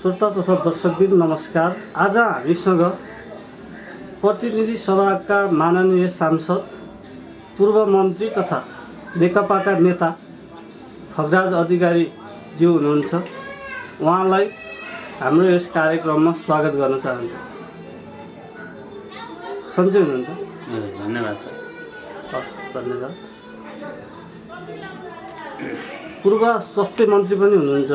श्रोता तथा दर्शकबिन नमस्कार। आज हामीसँग प्रतिनिधि सभाका माननीय सांसद, पूर्व मन्त्री तथा नेकपाका नेता खगराज अधिकारी ज्यू हुनुहुन्छ। उहाँलाई हाम्रो यस कार्यक्रममा स्वागत गर्न चाहन्छु। सन्चै हुनुहुन्छ? धन्यवाद सर। हस्, धन्यवाद। पूर्व स्वास्थ्य मन्त्री पनि हुनुहुन्छ,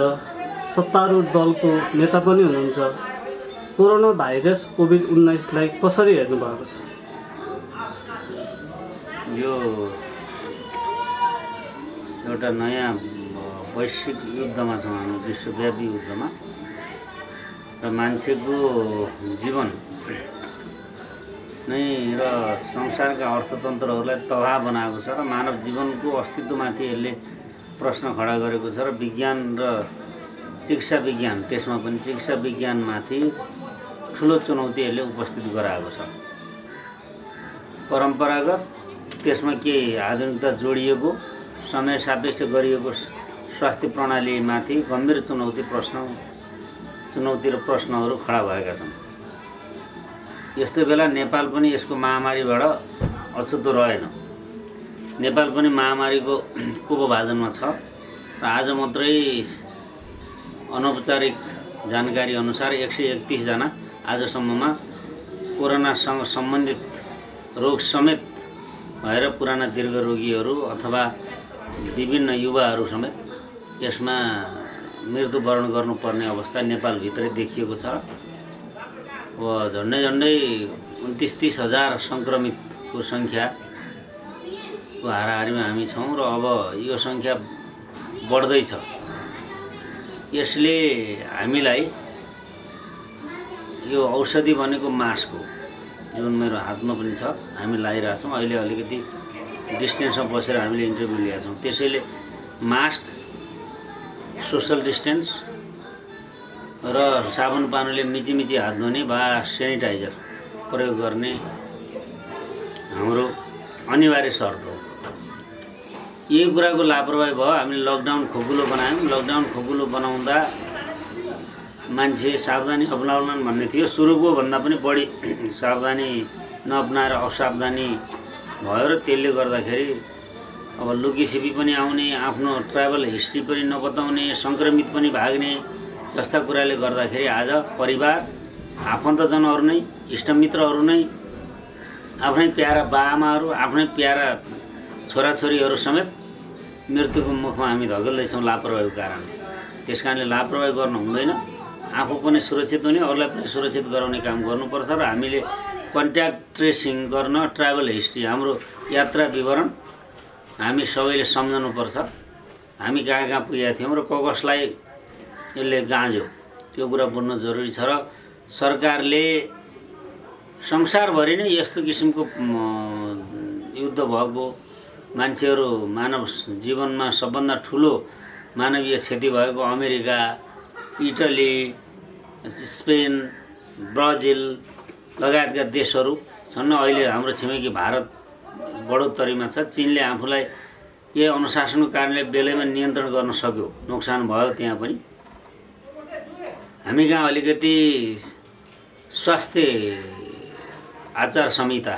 सत्तारूढ दलको नेता पनि हुनुहुन्छ। कोरोना भाइरस कोभिड-19लाई कसरी हेर्नु भएको छ? यो एउटा नयाँ वैश्विक युद्धमा छौँ हामी, विश्वव्यापी युद्धमा, र मान्छेको जीवन नै र संसारका अर्थतन्त्रहरूलाई तबाह बनाएको छ र मानव जीवनको अस्तित्वमाथि यसले प्रश्न खडा गरेको छ र विज्ञान र चिकित्सा विज्ञान, त्यसमा पनि चिकित्सा विज्ञानमाथि ठुलो चुनौती यसले उपस्थित गराएको छ। परम्परागत, त्यसमा केही आधुनिकता जोडिएको, समय सापेक्ष गरिएको स्वास्थ्य प्रणालीमाथि गम्भीर चुनौती र प्रश्नहरू खडा भएका छन्। यस्तो बेला नेपाल पनि यसको महामारीबाट अछुतो रहेन। नेपाल पनि महामारीको कुपभाजनमा छ र आज मात्रै अनौपचारिक जानकारी अनुसार 131 जना आजसम्ममा कोरोनासँग सम्बन्धित रोग समेत भएर पुराना दीर्घरोगीहरू अथवा विभिन्न युवाहरू समेत यसमा मृत्युवरण गर्नुपर्ने अवस्था नेपालभित्रै देखिएको छ। अब झन्डै 29-30 हजार सङ्क्रमितको सङ्ख्याको हाराहारीमा हामी छौँ र अब यो सङ्ख्या बढ्दैछ। यसले हामीलाई यो औषधि भनेको मास्क हो, जुन मेरो हातमा पनि छ, हामी लगाइरहेछौँ। अहिले अलिकति डिस्टेन्समा बसेर हामीले इन्टरभ्यू लिएका छौँ। त्यसैले मास्क, सोसल डिस्टेन्स र साबुन पानीले मिची हात धुने वा सेनिटाइजर प्रयोग गर्ने हाम्रो अनिवार्य शर्त हो। यही कुराको लापरवाही भयो। हामीले लकडाउन खोकुलो बनायौँ। लकडाउन खोकुलो बनाउँदा मान्छे सावधानी अपनाउलान् भन्ने थियो। सुरुको भन्दा पनि बढी सावधानी नअपनाएर असावधानी भयो र त्यसले गर्दाखेरि अब लुकीछिपी पनि आउने, आफ्नो ट्राभल हिस्ट्री पनि नबताउने, सङ्क्रमित पनि भाग्ने जस्ता कुराले गर्दाखेरि आज परिवार, आफन्तजनहरू नै, इष्टमित्रहरू नै, आफ्नै प्यारा बाआमाहरू, आफ्नै प्यारा छोराछोरीहरू समेत मृत्युको मुखमा हामी धकेल्दैछौँ लापरवाहीको कारणले। त्यस कारणले लापरवाही गर्नु हुँदैन। आफू पनि सुरक्षित हुने, अरूलाई पनि सुरक्षित गराउने काम गर्नुपर्छ र हामीले कन्ट्याक्ट ट्रेसिङ गर्न, ट्राभल हिस्ट्री, हाम्रो यात्रा विवरण हामी सबैले सम्झनुपर्छ। हामी कहाँ पुगेका थियौँ र कसलाई यसले गाँज्यो, त्यो कुरा बुझ्नु जरुरी छ। र सरकारले संसारभरि नै यस्तो किसिमको युद्ध भएको, मान्छेहरू मानव जीवनमा सबभन्दा ठुलो मानवीय क्षति भएको अमेरिका, इटली, स्पेन, ब्राजिल लगायतका देशहरू छन्। अहिले हाम्रो छिमेकी भारत बढोत्तरीमा छ। चीनले आफूलाई यही अनुशासनको कारणले बेलैमा नियन्त्रण गर्न सक्यो, नोक्सान भयो त्यहाँ पनि। हामी कहाँ अलिकति स्वास्थ्य आचार संहिता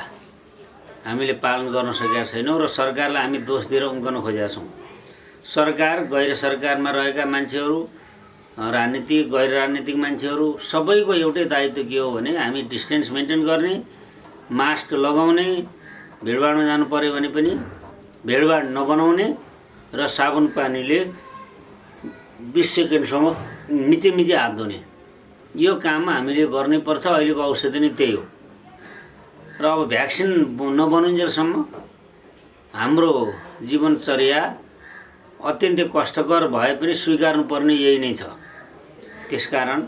हामीले पालन गर्न सकेका छैनौँ र सरकारलाई हामी दोष दिएर उम्कन खोजेका छौँ। सरकार, गैर सरकारमा रहेका मान्छेहरू, राजनीतिक, गैर राजनीतिक मान्छेहरू सबैको एउटै दायित्व के हो भने हामी डिस्टेन्स मेन्टेन गर्ने, मास्क लगाउने, भिडभाडमा जानु पर्यो भने पनि भिडभाड नबनाउने र साबुन पानीले 20 सेकेन्डसम्म मिची हात धुने, यो काम हामीले गर्नैपर्छ। अहिलेको औषधि नै त्यही हो। र अब भ्याक्सिन नबनुन्जेलसम्म हाम्रो जीवनचर्या अत्यन्तै कष्टकर भए पनि स्वीकार्नुपर्ने यही नै छ। त्यसकारण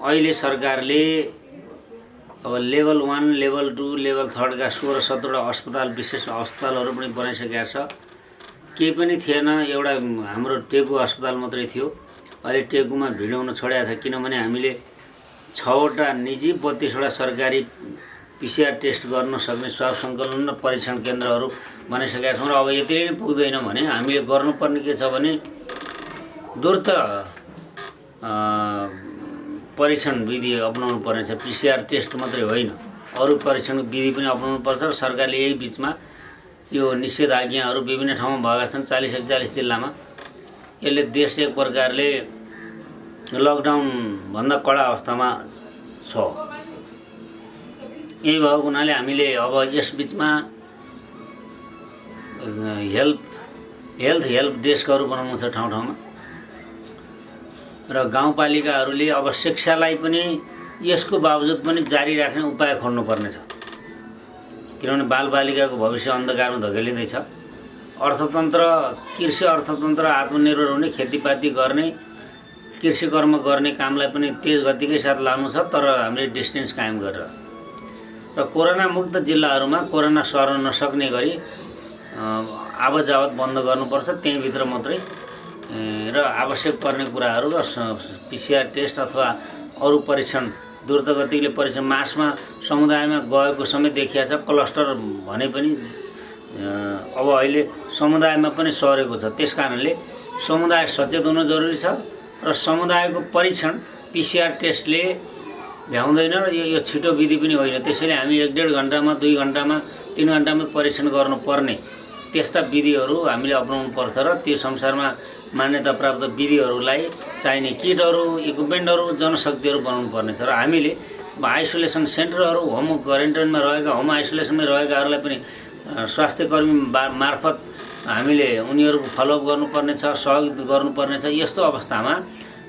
अहिले सरकारले अब लेभल 1, लेभल 2, लेभल 3 का 16-17 अस्पताल, विशेष अस्पतालहरू पनि बनाइसकेका छ। केही पनि थिएन, एउटा हाम्रो टेगु अस्पताल मात्रै थियो। अहिले टेगुमा भिडाउन छोडेको छ, किनभने हामीले 6वटा निजी, 32वटा सरकारी PCR टेस्ट गर्न सक्ने स्वाब सङ्कलन र परीक्षण केन्द्रहरू बनाइसकेका छौँ। र अब यतिले नै पुग्दैन भने हामीले गर्नुपर्ने के छ भने द्रुत परीक्षण विधि अपनाउनु पर्नेछ। PCR टेस्ट मात्रै होइन, अरू परीक्षण विधि पनि अपनाउनु पर्छ। सरकारले यही बिचमा यो निषेधाज्ञाहरू विभिन्न ठाउँमा भएका छन् 40-41 जिल्लामा। यसले देश एक प्रकारले लकडाउनभन्दा कडा अवस्थामा छ। यही भएको हुनाले हामीले अब यस बिचमा हेल्थ डेस्कहरू बनाउनु छ ठाउँ ठाउँमा र गाउँपालिकाहरूले अब शिक्षालाई पनि यसको बावजुद पनि जारी राख्ने उपाय खोज्नुपर्नेछ। किनभने बालबालिकाको भविष्य अन्धकारमा धकेलिँदैछ। अर्थतन्त्र, कृषि अर्थतन्त्र आत्मनिर्भर हुने, खेतीपाती गर्ने, कृषि कर्म गर्ने कामलाई पनि तेज गतिकै साथ लानु छ, तर हामीले डिस्टेन्स कायम गरेर र कोरोना मुक्त जिल्लाहरूमा कोरोना सर्न नसक्ने गरी आवत जावत बन्द गर्नुपर्छ। त्यहीँभित्र मात्रै र आवश्यक पर्ने कुराहरू र PCR टेस्ट अथवा अरू परीक्षण द्रुत गतिले परीक्षण मासमा समुदायमा गएको समेत देखिया छ। क्लस्टर भने पनि अब अहिले समुदायमा पनि सरेको छ। त्यस कारणले समुदाय सचेत हुनु जरुरी छ र समुदायको परीक्षण PCR टेस्टले भ्याउँदैन र यो छिटो विधि पनि होइन। त्यसैले हामी 1.5 घन्टामा, 2 घन्टामा, 3 घन्टामा परीक्षण गर्नुपर्ने त्यस्ता विधिहरू हामीले अपनाउनु पर्छ र त्यो संसारमा मान्यता प्राप्त विधिहरूलाई चाहिने किटहरू, इक्विपमेन्टहरू, जनशक्तिहरू बनाउनु पर्नेछ। र हामीले आइसोलेसन सेन्टरहरू, होम क्वारेन्टाइनमा रहेका, होम आइसोलेसनमै रहेकाहरूलाई पनि स्वास्थ्य कर्मी मार्फत हामीले उनीहरूको फलोअप गर्नुपर्नेछ, सहयोग गर्नुपर्नेछ। यस्तो अवस्थामा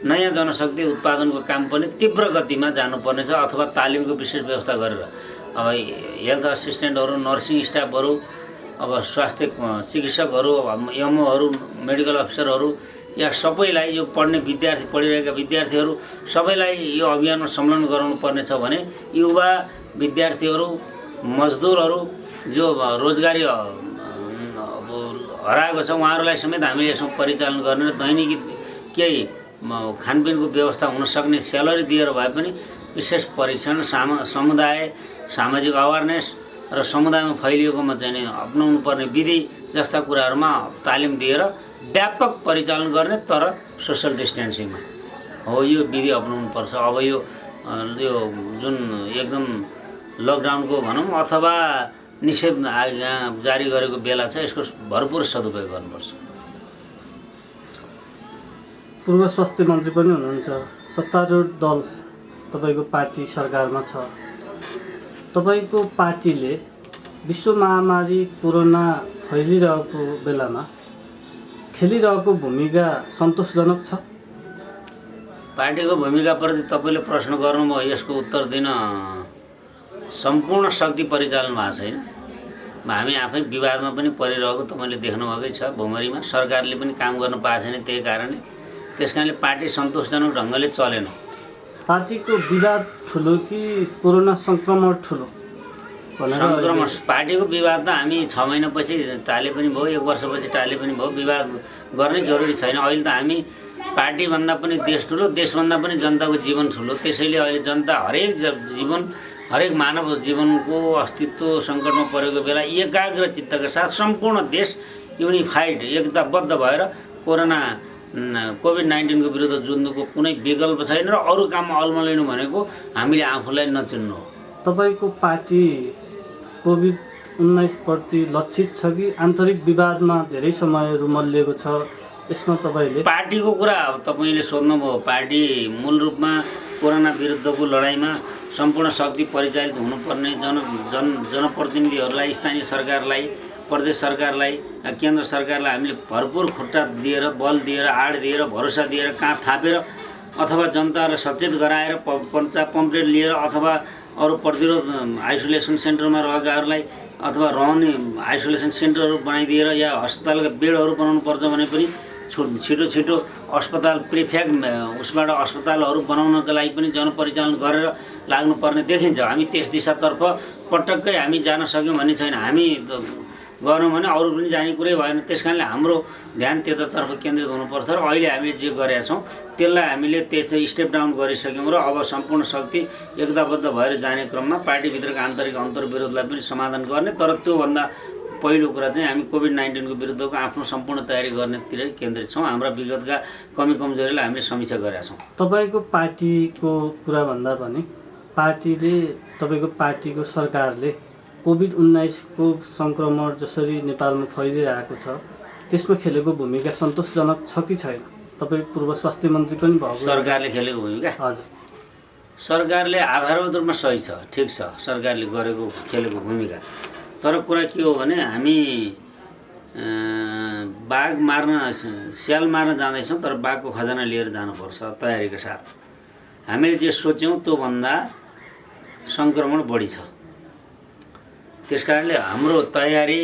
नयाँ जनशक्ति उत्पादनको काम पनि तीव्र गतिमा जानुपर्नेछ अथवा तालिमको विशेष व्यवस्था गरेर अब हेल्थ असिस्टेन्टहरू, नर्सिङ स्टाफहरू, अब स्वास्थ्य चिकित्सकहरू, एमओहरू, मेडिकल अफिसरहरू या सबैलाई, यो पढिरहेका विद्यार्थीहरू सबैलाई यो अभियानमा संलग्न गराउनु पर्नेछ भने युवा विद्यार्थीहरू, मजदुरहरू जो रोजगारी हराएको छ उहाँहरूलाई समेत हामीले यसमा परिचालन गर्ने र दैनिकी केही खानपिनको व्यवस्था हुन सक्ने स्यालेरी दिएर भए पनि विशेष परीक्षण, समुदाय, सामाजिक अवेरनेस र समुदायमा फैलिएकोमा चाहिँ अपनाउनु पर्ने विधि जस्ता कुराहरूमा तालिम दिएर व्यापक परिचालन गर्ने, तर सोसल डिस्टेन्सिङमा हो यो विधि अपनाउनु पर्छ। अब यो जुन एकदम लकडाउनको भनौँ अथवा निषेध जारी गरेको बेला छ, यसको भरपुर सदुपयोग गर्नुपर्छ। पूर्व स्वास्थ्य मन्त्री पनि हुनुहुन्छ, सत्तारूढ दल तपाईँको पार्टी सरकारमा छ। तपाईँको पार्टीले विश्व महामारी कोरोना फैलिरहेको बेलामा खेलिरहेको भूमिका सन्तोषजनक छ? पार्टीको भूमिकाप्रति तपाईँले प्रश्न गर्नुभयो, यसको उत्तर दिन सम्पूर्ण शक्ति परिचालन भएको छैन। हामी आफै विवादमा पनि परिरहेको तपाईँले देख्नुभएकै छ। भुमरीमा सरकारले पनि काम गर्न पाएको छैन। त्यही कारणले त्यस कारणले पार्टी सन्तोषजनक ढङ्गले चलेन। पार्टीको विवाद ठुलो कि कोरोना सङ्क्रमण ठुलो? सङ्क्रमण पार्टीको विवाद त हामी 6 महिनापछि टाले पनि भयो, 1 वर्षपछि टाले पनि भयो। विवाद गर्नै जरुरी छैन। अहिले त हामी पार्टीभन्दा पनि देश ठुलो, देशभन्दा पनि जनताको जीवन ठुलो। त्यसैले अहिले जनता हरेक मानव जीवनको अस्तित्व सङ्कटमा परेको बेला एकाग्र चित्तका साथ सम्पूर्ण देश युनिफाइड, एकताबद्ध भएर कोभिड-19 को विरुद्ध जुझ्नुको कुनै विकल्प छैन र अरू काममा अल्मलिनु भनेको हामीले आफूलाई नचिन्नु हो। तपाईँको पार्टी कोभिड-19 प्रति लक्षित छ कि आन्तरिक विवादमा धेरै समय रुमल्लिएको छ? यसमा तपाईँले पार्टीको कुरा अब तपाईँले सोध्नुभयो। पार्टी मूल रूपमा कोरोना विरुद्धको लडाइँमा सम्पूर्ण शक्ति परिचालित हुनुपर्ने जनप्रतिनिधिहरूलाई, स्थानीय सरकारलाई, प्रदेश सरकारलाई, केन्द्र सरकारलाई हामीले भरपुर खुट्टा दिएर, बल दिएर, आड दिएर, भरोसा दिएर, काँध थापेर अथवा जनतालाई सचेत गराएर पम्पलेट लिएर अथवा अरू प्रतिरोध आइसोलेसन सेन्टरमा रहेकाहरूलाई अथवा रहने आइसोलेसन सेन्टरहरू बनाइदिएर या अस्पतालका बेडहरू बनाउनु पर्छ भने पनि छिटो अस्पताल प्रिफेक्ट उसबाट अस्पतालहरू बनाउनका लागि पनि जनपरिचालन गरेर लाग्नुपर्ने देखिन्छ। हामी त्यस दिशातर्फ पटक्कै हामी जान सक्यौँ भन्ने छैन। हामी गर्यौँ भने अरू पनि जाने कुरै भएन। त्यस कारणले हाम्रो ध्यान त्यतातर्फ केन्द्रित हुनुपर्छ र अहिले हामीले जे गरेका छौँ त्यसलाई हामीले त्यसै स्टेप डाउन गरिसक्यौँ र अब सम्पूर्ण शक्ति एकताबद्ध भएर जाने क्रममा पार्टीभित्रका आन्तरिक अन्तर्विरोधलाई पनि समाधान गर्ने, तर त्योभन्दा पहिलो कुरा चाहिँ हामी कोभिड-19 को विरुद्धको आफ्नो सम्पूर्ण तयारी गर्नेतिर केन्द्रित छौँ। हाम्रा विगतका कमी कमजोरीलाई हामीले समीक्षा गरेका छौँ। तपाईँको पार्टीको कुरा भन्दा पनि तपाईँको पार्टीको सरकारले कोभिड-19 को सङ्क्रमण जसरी नेपालमा फैलिरहेको छ त्यसमा खेलेको भूमिका सन्तोषजनक छ कि छैन? तपाईँ पूर्व स्वास्थ्य मन्त्री पनि भएको। सरकारले खेलेको भूमिका, हजुर, सरकारले आधारभूत रूपमा सही छ, ठिक छ, सरकारले खेलेको भूमिका। तर कुरा के हो भने हामी बाघ मार्न स्याल मार्न जाँदैछौँ, तर बाघको खजाना लिएर जानुपर्छ तयारीका साथ। हामीले जे सोच्यौँ त्योभन्दा सङ्क्रमण बढी छ। त्यस कारणले हाम्रो तयारी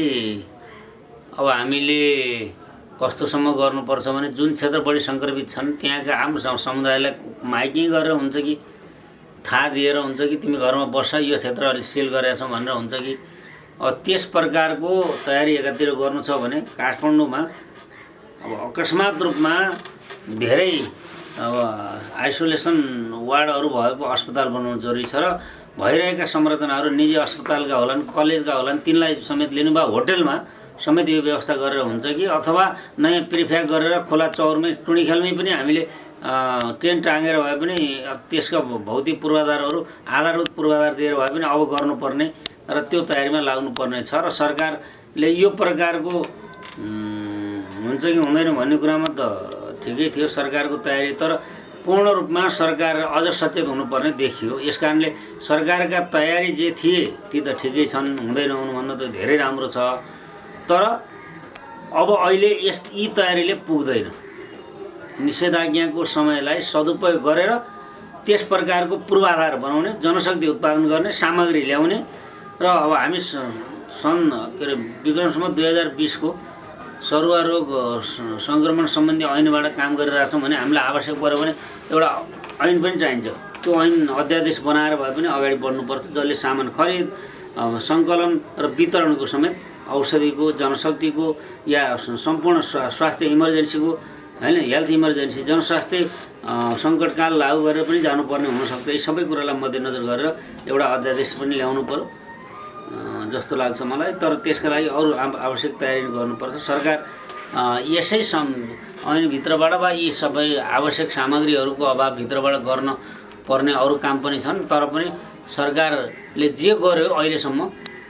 अब हामीले कस्तोसम्म गर्नुपर्छ भने जुन क्षेत्र बढी सङ्क्रमित छन् त्यहाँका आम समुदायलाई माइकिङ गरेर हुन्छ कि थाहा दिएर हुन्छ कि तिमी घरमा बस्छ, यो क्षेत्र अलि सिल गरेका छौँ भनेर हुन्छ कि त्यस प्रकारको तयारी एकातिर गर्नु छ भने काठमाडौँमा अब अकस्मात रूपमा धेरै अब आइसोलेसन वार्डहरू भएको अस्पताल बनाउनु जरुरी छ र भइरहेका संरचनाहरू निजी अस्पतालका होलान्, कलेजका होलान्, तिनलाई समेत लिनुभयो होटेलमा समेत यो व्यवस्था गरेर हुन्छ कि अथवा नयाँ प्रिफ्याक गरेर खोला चौरमै टुँडीखेलमै पनि हामीले टेन्ट टाँगेर भए पनि त्यसका भौतिक पूर्वाधारहरू आधारभूत पूर्वाधार दिएर भए पनि अब गर्नुपर्ने र त्यो तयारीमा लाग्नुपर्ने छ। र सरकारले यो प्रकारको हुन्छ कि हुँदैन भन्ने कुरामा त ठिकै थियो सरकारको तयारी, तर पूर्ण रूपमा सरकार अझ सचेत हुनुपर्ने देखियो। यस कारणले सरकारका तयारी जे थिए ती त ठिकै छन्, हुँदैन हुनुभन्दा त धेरै राम्रो छ। तर अब अहिले यी तयारीले पुग्दैन। निषेधाज्ञाको समयलाई सदुपयोग गरेर त्यस प्रकारको पूर्वाधार बनाउने, जनशक्ति उत्पादन गर्ने, सामग्री ल्याउने र अब हामी विक्रम सम्वत 2020 को सरुवा रोग सङ्क्रमण सम्बन्धी ऐनबाट काम गरिरहेका छौँ भने हामीलाई आवश्यक पऱ्यो भने एउटा ऐन पनि चाहिन्छ। त्यो ऐन अध्यादेश बनाएर भए पनि अगाडि बढ्नुपर्छ, जसले सामान खरिद, सङ्कलन र वितरणको समेत औषधिको, जनशक्तिको या सम्पूर्ण स्वास्थ्य इमर्जेन्सीको हैन, हेल्थ इमर्जेन्सी, जनस्वास्थ्य सङ्कटकाल लागू गरेर पनि जानुपर्ने हुनसक्छ। यी सबै कुरालाई मध्यनजर गरेर एउटा अध्यादेश पनि ल्याउनु पर्यो जस्तो लाग्छ मलाई। तर त्यसका लागि अरू आवश्यक तयारी गर्नुपर्छ। सरकार यसै ऐनभित्रबाट वा यी सबै आवश्यक सामग्रीहरूको अभावभित्रबाट गर्न पर्ने अरू काम पनि छन्। तर पनि सरकारले जे गर्यो अहिलेसम्म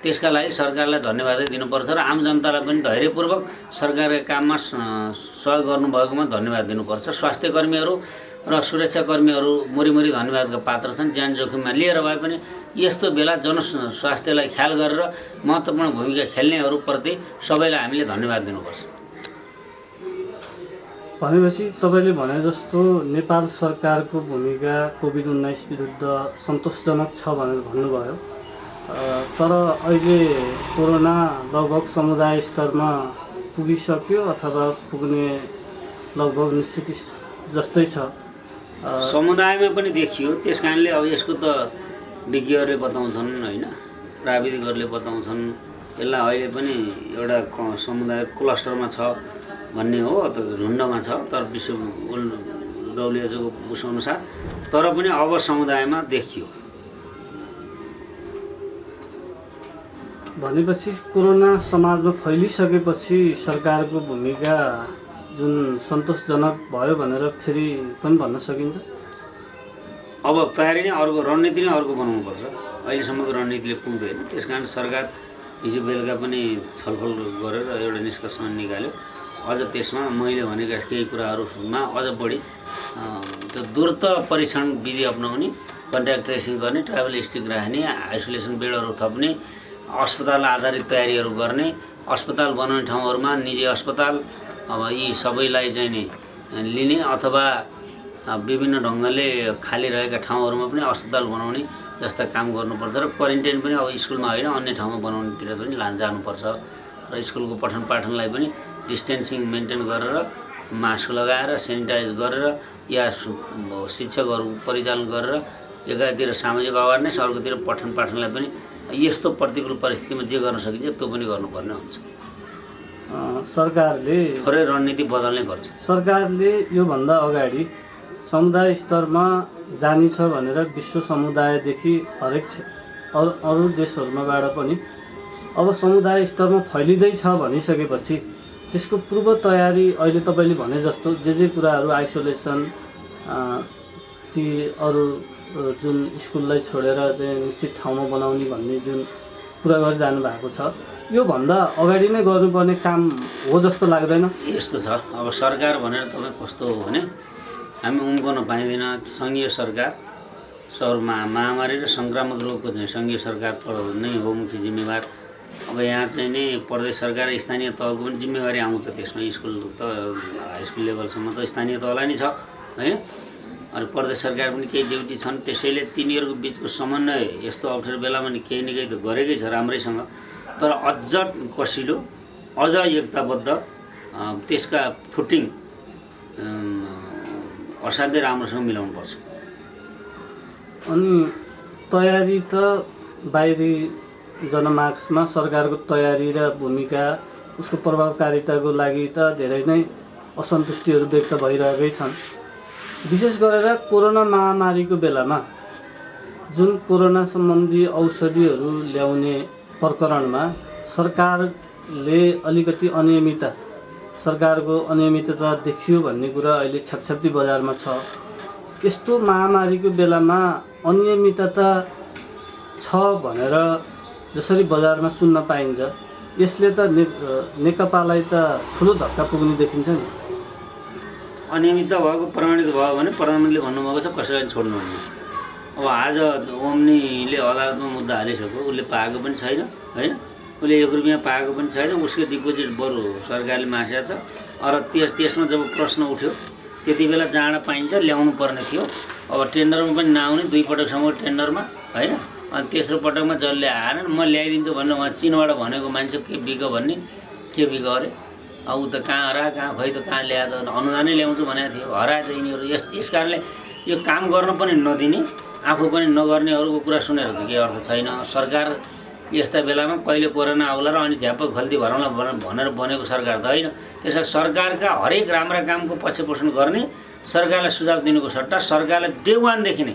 त्यसका लागि सरकारलाई धन्यवादै दिनुपर्छ र आम जनतालाई पनि धैर्यपूर्वक सरकारका काममा सहयोग गर्नुभएकोमा धन्यवाद दिनुपर्छ। स्वास्थ्यकर्मीहरू र सुरक्षाकर्मीहरू मुरी धन्यवादका पात्र छन्। ज्यान जोखिममा लिएर भए पनि यस्तो बेला जनस्वास्थ्यलाई ख्याल गरेर महत्त्वपूर्ण भूमिका खेल्नेहरूप्रति सबैलाई हामीले धन्यवाद दिनुपर्छ। भनेपछि तपाईँले भने जस्तो नेपाल सरकारको भूमिका कोभिड-19 विरुद्ध सन्तोषजनक छ भनेर भन्नुभयो। तर अहिले कोरोना लगभग समुदाय स्तरमा पुगिसक्यो अथवा पुग्ने लगभग निश्चित जस्तै छ। समुदायमा पनि देखियो। त्यस कारणले अब यसको त विज्ञहरूले बताउँछन् होइन, प्राविधिकहरूले बताउँछन्, यसलाई अहिले पनि एउटा समुदाय क्लस्टरमा छ भन्ने हो, झुन्डमा छ, तर विश्व WHO को अनुसार तर पनि अब समुदायमा देखियो। भनेपछि कोरोना समाजमा फैलिसकेपछि सरकारको भूमिका जुन सन्तोषजनक भयो भनेर फेरि पनि भन्न सकिन्छ। अब तयारी नै अर्को, रणनीति नै अर्को बनाउनुपर्छ। अहिलेसम्मको रणनीतिले पुग्दैन। त्यसकारण सरकार हिजो बेलुका पनि छलफल गरेर एउटा निष्कर्ष निकाल्यो। अझ त्यसमा मैले भनेका केही कुराहरूमा अझ बढी त्यो द्रुत परीक्षण विधि अपनाउने, कन्ट्याक्ट ट्रेसिङ गर्ने, ट्राभल हिस्ट्री राख्ने, आइसोलेसन बेडहरू थप्ने, अस्पताल आधारित तयारीहरू गर्ने, अस्पताल बनाउने ठाउँहरूमा निजी अस्पताल अब यी सबैलाई चाहिँ नि लिने अथवा विभिन्न ढङ्गले खाली रहेका ठाउँहरूमा पनि अस्पताल बनाउने जस्ता काम गर्नुपर्छ र क्वारेन्टाइन पनि अब स्कुलमा होइन अन्य ठाउँमा बनाउनेतिर पनि जानुपर्छ र स्कुलको पठन पाठनलाई पनि डिस्टेन्सिङ मेन्टेन गरेर मास्क लगाएर सेनिटाइज गरेर या शिक्षकहरू परिचालन गरेर एकातिर सामाजिक अवेरनेस अर्कोतिर पठन पाठनलाई पनि यस्तो प्रतिकूल परिस्थितिमा जे गर्न सकिन्छ त्यो पनि गर्नुपर्ने हुन्छ। सरकारले थोरै रणनीति बदल्नै पर्छ। सरकारले योभन्दा अगाडि समुदाय स्तरमा जानी छ भनेर विश्व समुदायदेखि हरेक अरू देशहरूमाबाट पनि अब समुदाय स्तरमा फैलिँदैछ भनिसकेपछि त्यसको पूर्व तयारी अहिले तपाईँले भने जस्तो जे कुराहरू आइसोलेसन ती अरू जुन स्कुललाई छोडेर चाहिँ निश्चित ठाउँमा बनाउने भन्ने जुन कुरा गरिरहनु भएको छ योभन्दा अगाडि नै गर्नुपर्ने काम हो जस्तो लाग्दैन? यस्तो छ, अब सरकार भनेर तपाईँ कस्तो हो भने हामी उम्कन पाइँदैन। सङ्घीय सरकार महामारी र सङ्क्रामक रोगको चाहिँ सङ्घीय सरकार नै हो मुख्य जिम्मेवार। अब यहाँ चाहिँ नि प्रदेश सरकार स्थानीय तहको पनि जिम्मेवारी आउँछ त्यसमा। स्कुल त हाई स्कुल लेभलसम्म त स्थानीय तहलाई नै छ होइन। अनि प्रदेश सरकार पनि केही ड्युटी छन्, त्यसैले तिनीहरूको बिचको समन्वय यस्तो अप्ठ्यारो बेलामा नि केही न केही त गरेकै छ राम्रैसँग। तर अझ कसिलो, अझ एकताबद्ध, त्यसका फुटिङ असाध्यै राम्रोसँग मिलाउनुपर्छ। अनि तयारी त बाहिरी जनमानसमा सरकारको तयारी र भूमिका उसको प्रभावकारिताको लागि त धेरै नै असन्तुष्टिहरू व्यक्त भइरहेकै छन्। विशेष गरेर कोरोना महामारीको बेलामा जुन कोरोना सम्बन्धी औषधिहरू ल्याउने प्रकरणमा सरकारले अलिकति सरकारको अनियमितता देखियो भन्ने कुरा अहिले छ्यापछ्याप्ती बजारमा छ। यस्तो महामारीको बेलामा अनियमितता छ भनेर जसरी बजारमा सुन्न पाइन्छ यसले त नेकपालाई त ठुलो धक्का पुग्ने देखिन्छ नि। अनियमितता भएको प्रमाणित भयो भने प्रधानमन्त्रीले भन्नुभएको छ कसैलाई छोड्नुहुन्न। अब आज ओम्नीले अदालतमा मुद्दा हालिसक्यो, उसले पाएको पनि छैन होइन, उसले 1 रुपियाँ पाएको पनि छैन, उसको डिपोजिट बरु सरकारले मासेको छ। र त्यसमा जब प्रश्न उठ्यो त्यति बेला जाँड पाइन्छ ल्याउनु पर्ने थियो। अब टेन्डरमा पनि नआउने 2 पटकसम्म टेन्डरमा होइन। अनि तेस्रो पटकमा जसले आएन म ल्याइदिन्छु भनेर उहाँ चीनबाट भनेको मान्छे के बिग्यो भन्ने के बिग्यो अरे। अब ऊ त कहाँ हरायो कहाँ खै त कहाँ ल्याएर त अनुदानै ल्याउँछु भनेको थियो, हरायो त यिनीहरू। यस कारणले यो काम गर्न पनि नदिने, आफू पनि नगर्नेहरूको कुरा सुनेर त केही अर्थ छैन। सरकार यस्ता बेलामा कहिले कोरोना आउला र अनि झ्याप्प खल्ती भरौँला भनेर बनेको सरकार त होइन। त्यसैले सरकारका हरेक राम्रा कामको पक्षपोषण गर्ने, सरकारलाई सुझाव दिनुको सट्टा सरकारलाई डे वानदेखि नै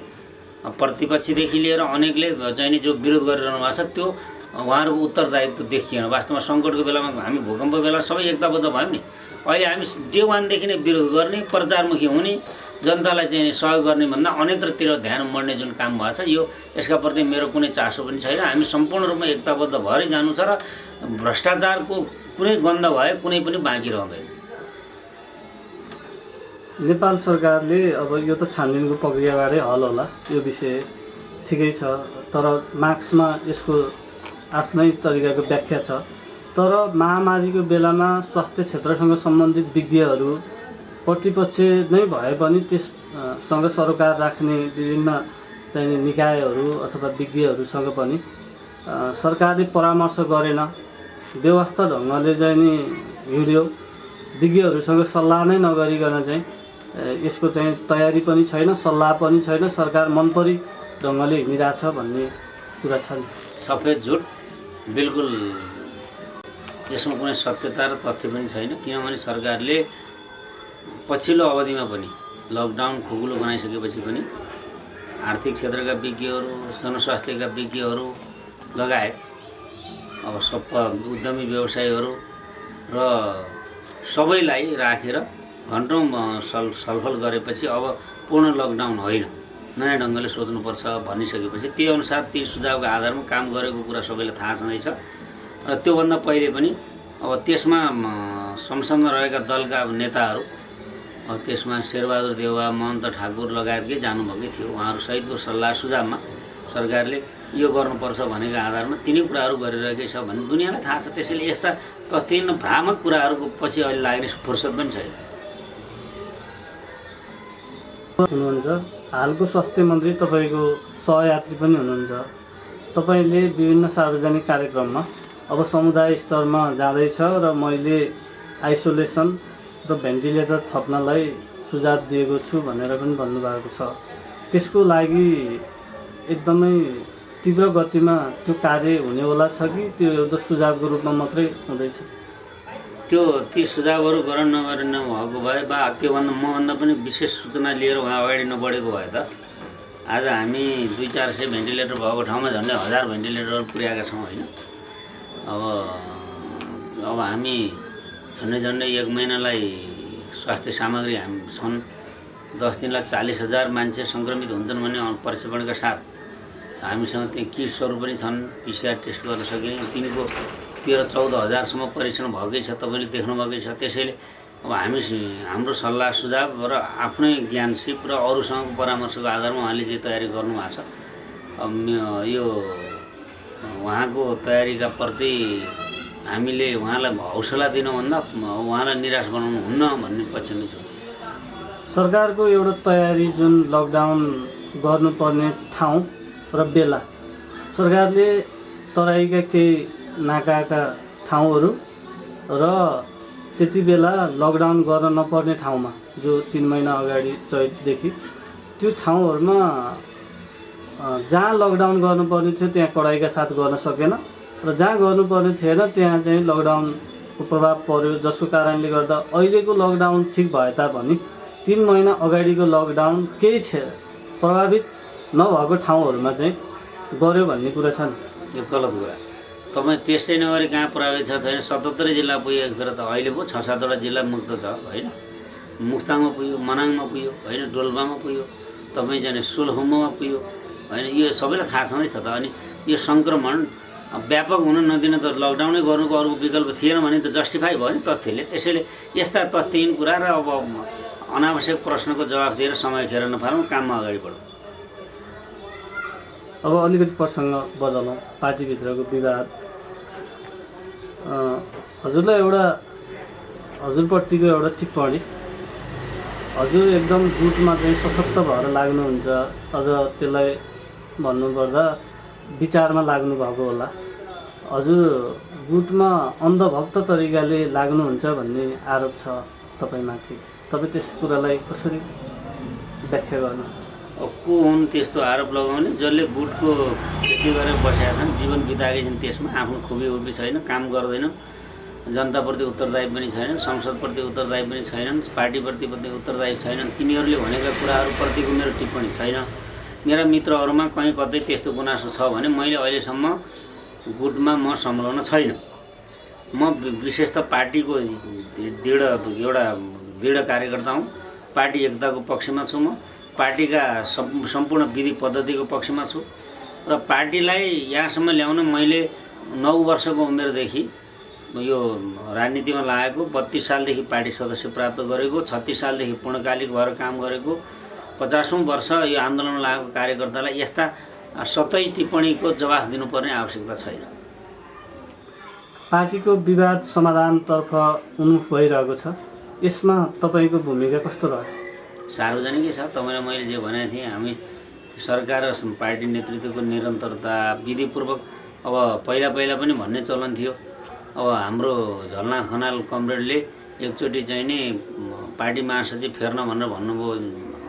प्रतिपक्षदेखि लिएर अनेकले चाहिँ नि जो विरोध गरिरहनु भएको छ त्यो उहाँहरूको उत्तरदायित्व देखिएन। वास्तवमा सङ्कटको बेलामा हामी भूकम्प बेला सबै एकताबद्ध भयौँ नि। अहिले हामी डे वानदेखि नै विरोध गर्ने, प्रचारमुखी हुने, जनतालाई चाहिँ नि सहयोग गर्ने भन्दा अन्यत्रतिर ध्यान मोड्ने जुन काम भएको छ यो यसका प्रति मेरो कुनै चासो पनि छैन। हामी सम्पूर्ण रूपमा एकताबद्ध भएरै जानु छ र भ्रष्टाचारको कुनै गन्ध भए कुनै पनि बाँकी रहँदैन। नेपाल सरकारले अब यो त छानबिनको प्रक्रियाबाटै हल होला, यो विषय ठिकै छ। तर मार्क्समा यसको आफ्नै तरिकाको व्याख्या छ। तर महामारीको बेलामा स्वास्थ्य क्षेत्रसँग सम्बन्धित विज्ञहरू प्रतिपक्ष नै भए पनि त्यससँग सरोकार राख्ने विभिन्न चाहिँ निकायहरू अथवा विज्ञहरूसँग पनि सरकारले परामर्श गरेन, व्यवस्था ढङ्गले चाहिँ नि हिँड्यो। विज्ञहरूसँग सल्लाह नै नगरिकन चाहिँ यसको चाहिँ तयारी पनि छैन, सल्लाह पनि छैन, सरकार मनपरी ढङ्गले हिँडिरहेछ भन्ने कुरा छ नि। सफेद झुट, बिल्कुल यसमा कुनै सत्यता र तथ्य पनि छैन। किनभने सरकारले पछिल्लो अवधिमा पनि लकडाउन खुकुलो बनाइसकेपछि पनि आर्थिक क्षेत्रका विज्ञहरू, जनस्वास्थ्यका विज्ञहरू लगायत अब उद्यमी व्यवसायीहरू र सबैलाई राखेर घन्टौँ छलफल गरेपछि अब पूर्ण लकडाउन होइन, नयाँ ढङ्गले सोच्नुपर्छ भनिसकेपछि त्यही अनुसार ती सुझावको आधारमा काम गरेको कुरा सबैलाई थाहा छँदैछ। र त्योभन्दा पहिले पनि अब त्यसमा संसदमा रहेका दलका नेताहरू, अब त्यसमा शेरबहादुर देउवा, महन्त ठाकुर लगायतकै जानुभएकै थियो। उहाँहरूसहितको सल्लाह सुझावमा सरकारले यो गर्नुपर्छ भनेको आधारमा तिनै कुराहरू गरिरहेकै छ भन्ने दुनियाँलाई थाहा छ। त्यसैले यस्ता तथ्यहीन भ्रामक कुराहरूको पछि अहिले लाग्ने फुर्सद पनि छैन। हुनुहुन्छ हालको स्वास्थ्य मन्त्री, तपाईँको सहयात्री पनि हुनुहुन्छ। तपाईँले विभिन्न सार्वजनिक कार्यक्रममा अब समुदाय स्तरमा जाँदैछ र मैले आइसोलेसन र भेन्टिलेटर थप्नलाई सुझाव दिएको छु भनेर पनि भन्नुभएको छ। त्यसको लागि एकदमै तीव्र गतिमा त्यो कार्य हुनेवाला छ कि त्यो एउटा सुझावको रूपमा मात्रै हुँदैछ? ती सुझावहरू गर्न नगर्ने भएको भए वा त्योभन्दा मभन्दा पनि विशेष सूचना लिएर उहाँ अगाडि नबढेको भए त आज हामी 200-400 भेन्टिलेटर भएको ठाउँमा झन्डै 1000 भेन्टिलेटरहरू पुर्याएका छौँ होइन। अब हामी झन्डै 1 महिनालाई स्वास्थ्य सामग्री हामी छन् 10 दिनलाई 40,000 मान्छे सङ्क्रमित हुन्छन् भने परीक्षणका साथ हामीसँग त्यही किट्सहरू पनि छन् PCR टेस्ट गर्न सकिने तिनको 13-14,000सम्म परीक्षण भएकै छ तपाईँले देख्नुभएकै छ। त्यसैले अब हाम्रो सल्लाह सुझाव र आफ्नै ज्ञान सिप र अरूसँगको परामर्शको आधारमा उहाँले जे तयारी गर्नुभएको छ यो उहाँको तयारीका प्रति हामीले उहाँलाई हौसला दिनुभन्दा उहाँलाई निराश बनाउनु हुन्न भन्ने पक्षमै छु। सरकारको एउटा तयारी जुन लकडाउन गर्नुपर्ने ठाउँ र बेला सरकारले तराईका केही नाकाका ठाउँहरू र त्यति बेला लकडाउन गर्न नपर्ने ठाउँमा जो 3 महिना अगाडि चैतदेखि त्यो ठाउँहरूमा जहाँ लकडाउन गर्नुपर्ने थियो त्यहाँ कडाइका साथ गर्न सकेन र जहाँ गर्नुपर्ने थिएन त्यहाँ चाहिँ लकडाउनको प्रभाव पर्यो, जसको कारणले गर्दा अहिलेको लकडाउन ठिक भए तापनि 3 महिना अगाडिको लकडाउन केही प्रभावित नभएको ठाउँहरूमा चाहिँ गर्यो भन्ने कुरा छ नि। यो गलत कुरा। तपाईँ टेस्टै नगरी कहाँ प्रभावित छ छैन। 77 जिल्ला पुगेको फेर त अहिले पो 6-7वटा जिल्ला मुक्त छ होइन। मुक्ताङमा पुग्यो, मनाङमा पुग्यो होइन, डोल्पामा पुग्यो, तपाईँ जाने सोलखुम्बुमा पुग्यो होइन। यो सबैलाई थाहा छँदैछ त। अनि यो सङ्क्रमण व्यापक हुन नदिन त लकडाउनै गर्नुको अरू विकल्प थिएन भने त जस्टिफाई भयो नि तथ्यले। त्यसैले यस्ता तथ्यहीन कुरा र अब अनावश्यक प्रश्नको जवाफ दिएर समय खेर नफालौँ, काममा अगाडि बढौँ। अब अलिकति प्रसङ्ग बदलौँ, पार्टीभित्रको विवाद। हजुरलाई हजुरप्रतिको एउटा टिप्पणी, हजुर एकदम गुटमा चाहिँ सशक्त भएर लाग्नुहुन्छ, अझ त्यसलाई भन्नुपर्दा विचारमा लाग्नु भएको होला। हजुर गुटमा अन्धभक्त तरिकाले लाग्नुहुन्छ भन्ने आरोप छ तपाईँमाथि। तपाईँ त्यस कुरालाई कसरी व्याख्या गर्नुहुन्छ? को हुन् त्यस्तो आरोप लगाउने? जसले गुटको खेती गरेर बसेका छन्, जीवन बिताएकै छन्, त्यसमा आफ्नो खुबी उबी छैन, काम गर्दैनन्, जनताप्रति उत्तरदायी पनि छैनन्, संसदप्रति उत्तरदायी पनि छैनन्, पार्टीप्रति उत्तरदायी छैनन्, तिनीहरूले भनेका कुराहरूप्रतिको मेरो टिप्पणी छैन। मेरा मित्रहरूमा कहीँ कतै त्यस्तो गुनासो छ भने मैले अहिलेसम्म गुटमा म संलग्न छैन। म विशेष त पार्टीको दृढ कार्यकर्ता हुँ। पार्टी एकताको पक्षमा छु। म पार्टीका सम्पूर्ण विधि पद्धतिको पक्षमा छु र पार्टीलाई यहाँसम्म ल्याउन मैले 9 वर्षको उमेरदेखि यो राजनीतिमा लागेको, 32 सालदेखि पार्टी सदस्य प्राप्त गरेको, 36 सालदेखि पूर्णकालिक भएर काम गरेको, 50औं वर्ष यो आन्दोलनमा लागेको कार्यकर्तालाई यस्ता सतै टिप्पणीको जवाफ दिनुपर्ने आवश्यकता छैन। पार्टीको विवाद समाधानतर्फ उन्मुख भइरहेको छ, यसमा तपाईँको भूमिका कस्तो रह्यो? सार्वजनिकै छ। तपाईँलाई मैले जे भनेको थिएँ, हामी सरकार र पार्टी नेतृत्वको निरन्तरता विधिपूर्वक अब पहिला पनि भन्ने चलन थियो। अब हाम्रो झलनाथ खनाल कमरेडले एकचोटि चाहिँ नि पार्टी महासचिव फेर्न भनेर भन्नुभयो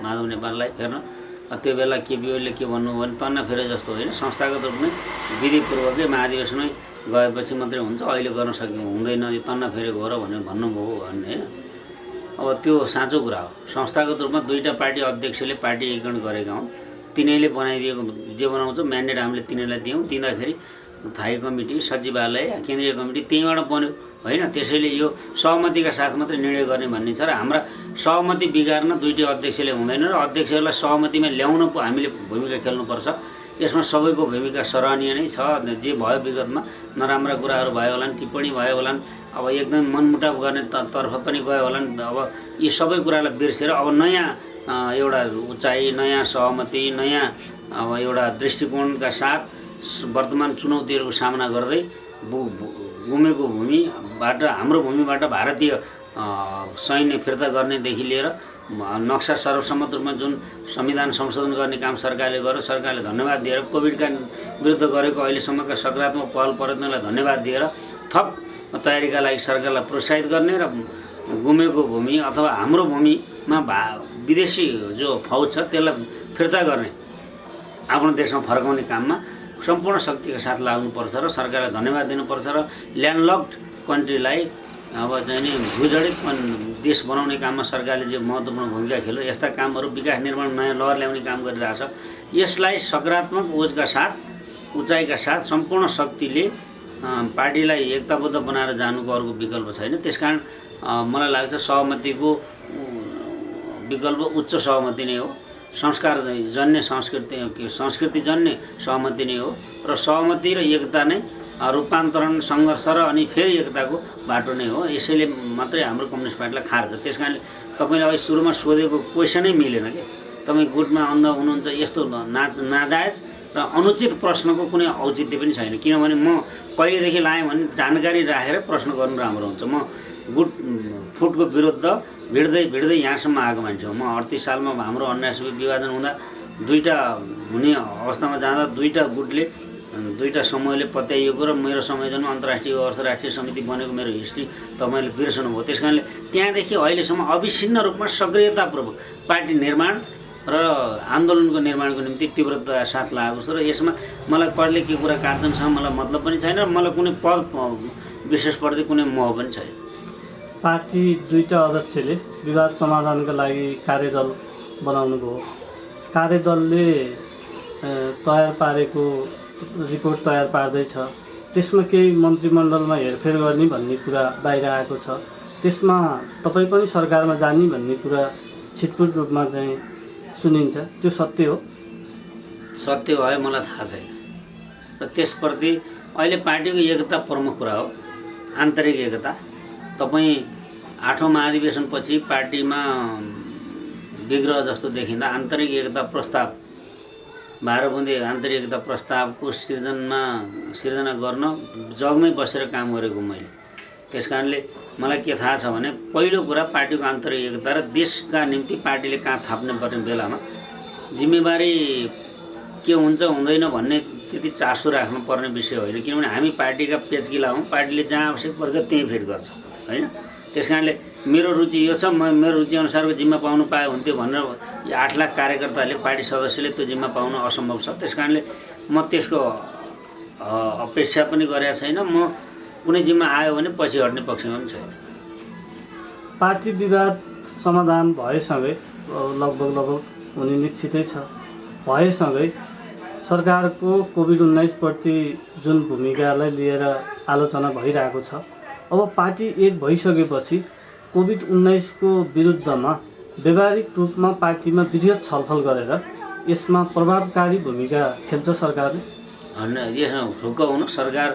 माधव नेपाललाई फेर्न। त्यो बेला केपी ओलीले के भन्नुभयो भने तन्ना फेरे जस्तो होइन, संस्थागत रूपमै विधिपूर्वकै महाधिवेशनै गएपछि मात्रै हुन्छ, अहिले गर्न हुँदैन, यो तन्ना फेरे गएर भनेर भन्नुभयो भन्ने होइन। अब त्यो साँचो कुरा हो। संस्थागत रूपमा 2टा पार्टी अध्यक्षले पार्टी एकीकरण गरेका हुन्। तिनीहरूले बनाइदिएको जे बनाउँछ म्यान्डेट हामीले तिनीहरूलाई दियौँ। दिँदाखेरि स्थायी कमिटी, सचिवालय, केन्द्रीय कमिटी त्यहीँबाट बन्यो होइन। त्यसैले यो सहमतिका साथ मात्रै निर्णय गर्ने भन्ने छ र हाम्रा सहमति बिगार्न 2टी अध्यक्षले हुँदैन र अध्यक्षहरूलाई सहमतिमा ल्याउन हामीले भूमिका खेल्नुपर्छ। यसमा सबैको भूमिका सराहनीय नै छ। जे भयो विगतमा नराम्रा कुराहरू भयो होलान्, टिप्पणी भयो होलान्, अब एकदम मनमुटाव गर्ने तर्फ पनि गयो होलान्। अब यी सबै कुरालाई बिर्सेर अब नयाँ एउटा उचाइ, नयाँ सहमति, नयाँ अब एउटा दृष्टिकोणका साथ वर्तमान चुनौतीहरूको सामना गर्दै गुमेको भूमिबाट, हाम्रो भूमिबाट भारतीय सैन्य फिर्ता गर्नेदेखि लिएर नक्सा सर्वसम्मत रूपमा जुन संविधान संशोधन गर्ने काम सरकारले गर्यो, सरकारले धन्यवाद दिएर कोभिडका विरुद्ध गरेको अहिलेसम्मका सकारात्मक पहल प्रयत्नलाई धन्यवाद दिएर थप तयारीका लागि सरकारलाई प्रोत्साहित गर्ने र गुमेको भूमि अथवा हाम्रो भूमिमा विदेशी जो फौज छ त्यसलाई फिर्ता गर्ने, आफ्नो देशमा फर्काउने काममा सम्पूर्ण शक्तिका साथ लाग्नुपर्छ र सरकारलाई धन्यवाद दिनुपर्छ र ल्यान्डलक्ड कन्ट्रीलाई अब चाहिँ नि भूजडित देश बनाउने काममा सरकारले जे महत्त्वपूर्ण भूमिका खेल्यो, यस्ता कामहरू विकास निर्माण नयाँ लहर ल्याउने काम गरिरहेछ। यसलाई सकारात्मक ओजका साथ, उचाइका साथ सम्पूर्ण शक्तिले पार्टीलाई एकताबद्ध बनाएर जानुको अर्को विकल्प छैन। त्यसकारण मलाई लाग्छ सहमतिको विकल्प उच्च सहमति नै हो। संस्कार जन्य संस्कृति जन्य सहमति नै हो र सहमति र एकता नै रूपान्तरण सङ्घर्ष र अनि फेरि एकताको बाटो नै हो। यसैले मात्रै हाम्रो कम्युनिस्ट पार्टीलाई खार्छ। त्यसकारणले तपाईँले अहिले सुरुमा सोधेको क्वेसनै मिलेन क्या। तपाईँ गुटमा अन्ध हुनुहुन्छ यस्तो नाजायज र अनुचित प्रश्नको कुनै औचित्य पनि छैन। किनभने म कहिलेदेखि लाएँ भने जानकारी राखेर प्रश्न गर्नु राम्रो हुन्छ। म गुट फुटको विरुद्ध भिड्दै यहाँसम्म आएको मान्छे हो। म 38 सालमा हाम्रो 79 विभाजन हुँदा दुईवटा हुने अवस्थामा जाँदा दुईवटा गुटले दुईवटा समूहले पत्याइएको र मेरो संयोजनमा अन्तर्राष्ट्रिय अर्थराष्ट्रिय समिति बनेको मेरो हिस्ट्री तपाईँले बिर्सनुभयो। त्यस कारणले त्यहाँदेखि अहिलेसम्म अविच्छिन्न रूपमा सक्रियतापूर्वक पार्टी निर्माण र आन्दोलनको निर्माणको निम्ति तीव्रता साथ लागेको छ। र यसमा मलाई कसले के कुरा काट्छन्सँग मलाई मतलब पनि छैन र मलाई कुनै पद विशेषप्रति कुनै मोह पनि छैन। पार्टी दुईटा अध्यक्षले विवाद समाधानका लागि कार्यदल बनाउनु भयो। कार्यदलले तयार पारेको रिपोर्ट तयार पार्दैछ। त्यसमा केही मन्त्रीमण्डलमा हेरफेर गर्ने भन्ने कुरा बाहिर आएको छ। त्यसमा तपाईँ पनि सरकारमा जाने भन्ने कुरा छिटपुट रूपमा चाहिँ सुनिन्छ। त्यो सत्य हो? सत्य भयो मलाई थाहा छैन र त्यसप्रति अहिले पार्टीको एकता प्रमुख कुरा हो, आन्तरिक एकता। तपाईँ 8औं महाधिवेशनपछि पार्टीमा विग्रह जस्तो देखिँदा आन्तरिक एकता प्रस्ताव 12 बुँदे आन्तरिक एकता प्रस्तावको सिर्जना गर्न जगमै बसेर काम गरेको मैले। त्यस कारणले मलाई के थाहा छ भने पहिलो कुरा पार्टीको आन्तरिक एकता र देशका निम्ति पार्टीले कहाँ थाप्ने पर्ने बेलामा जिम्मेवारी के हुन्छ हुँदैन भन्ने त्यति चासो राख्नुपर्ने विषय होइन। किनभने हामी पार्टीका पेचकिला हौँ। पार्टीले जहाँ आवश्यक पर्छ त्यहीँ फिट गर्छ होइन। त्यस कारणले मेरो रुचि यो छ, म मेरो रुचि अनुसारको जिम्मा पाउनु पाए हुन्थ्यो भनेर 8 लाख कार्यकर्ताले पार्टी सदस्यले त्यो जिम्मा पाउनु असम्भव छ। त्यस कारणले म त्यसको अपेक्षा पनि गरेको छैन। म कुनै जिम्मा आयो भने पछि हट्ने पक्षमा पनि छैन। पार्टी विवाद समाधान भएसँगै लगभग हुने निश्चितै छ। भएसँगै सरकारको कोभिड-19 प्रति जुन भूमिकालाई लिएर आलोचना भइरहेको छ, अब पार्टी एक भइसकेपछि कोभिड-19 को विरुद्धमा व्यावहारिक रूपमा पार्टीमा वृहत छलफल गरेर यसमा प्रभावकारी भूमिका खेल्छ सरकारले? होइन, यसमा ढुक्क हुनु सरकार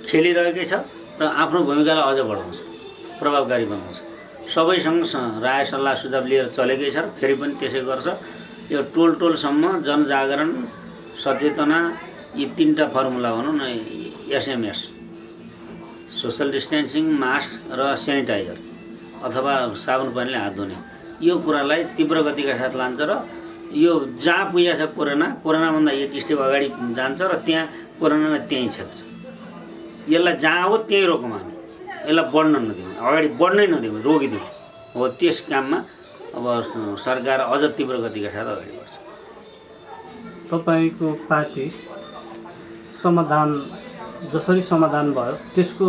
खेलिरहेकै छ र आफ्नो भूमिकालाई अझ बढाउँछ, प्रभावकारी बनाउँछ। सबैसँग राय सल्लाह सुझाव लिएर चलेकै छ र फेरि पनि त्यसै गर्छ। यो टोलसम्म जनजागरण, सचेतना, यी 3टा फर्मुला भनौँ न, SMS सोशल डिस्टेन्सिङ, मास्क र सेनिटाइजर अथवा साबुन पानीले हात धुने, यो कुरालाई तीव्र गतिका साथ लान्छ र यो जहाँ पुगेको छ कोरोनाभन्दा 1 स्टेप अगाडि जान्छ र त्यहाँ कोरोनालाई त्यहीँ छेक्छ। यसलाई जहाँ हो त्यहीँ रोकौँ हामी, यसलाई बढ्न नदिउँ, अगाडि बढ्नै नदिउँ, रोकिदिउँ। हो त्यस काममा अब सरकार अझ तीव्र गतिका साथ अगाडि बढ्छ। तपाईँको पार्टी समाधान जसरी समाधान भयो त्यसको